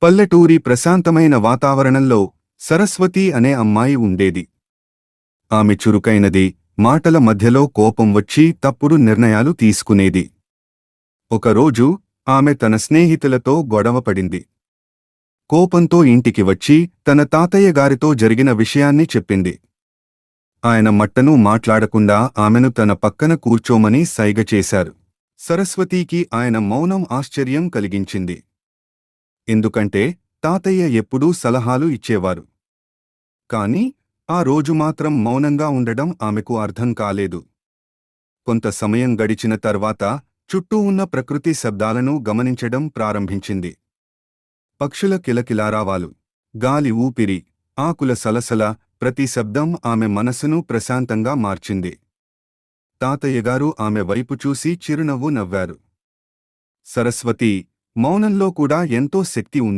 పల్లెటూరి ప్రశాంతమైన వాతావరణంలో సరస్వతి అనే అమ్మాయి ఉండేది. ఆమె చురుకైనది, మాటల మధ్యలో కోపం వచ్చి తప్పుడు నిర్ణయాలు తీసుకునేది. ఒకరోజు ఆమె తన స్నేహితులతో గొడవపడింది. కోపంతో ఇంటికి వచ్చి తన తాతయ్య గారితో జరిగిన విషయాన్ని చెప్పింది. ఆయన మట్టను మాట్లాడకుండా ఆమెను తన పక్కన కూర్చోమని సైగ చేశారు. సరస్వతీకి ఆయన మౌనం ఆశ్చర్యం కలిగించింది. ఎందుకంటే తాతయ్య ఎప్పుడూ సలహాలు ఇచ్చేవారు. కాని ఆ రోజు మాత్రం మౌనంగా ఉండడం ఆమెకు అర్థం కాలేదు. కొంత సమయం గడిచిన తర్వాత చుట్టూ ఉన్న ప్రకృతి శబ్దాలను గమనించడం ప్రారంభించింది. పక్షుల కిలకిలారావాలు, గాలి ఊపిరి, ఆకుల సలసల, ప్రతి శబ్దం ఆమె మనసును ప్రశాంతంగా మార్చింది. తాతయ్యగారు ఆమె వైపు చూసి చిరునవ్వు నవ్వారు. సరస్వతీ, మౌనంలో కూడా ఎంతో శక్తి ఉంది.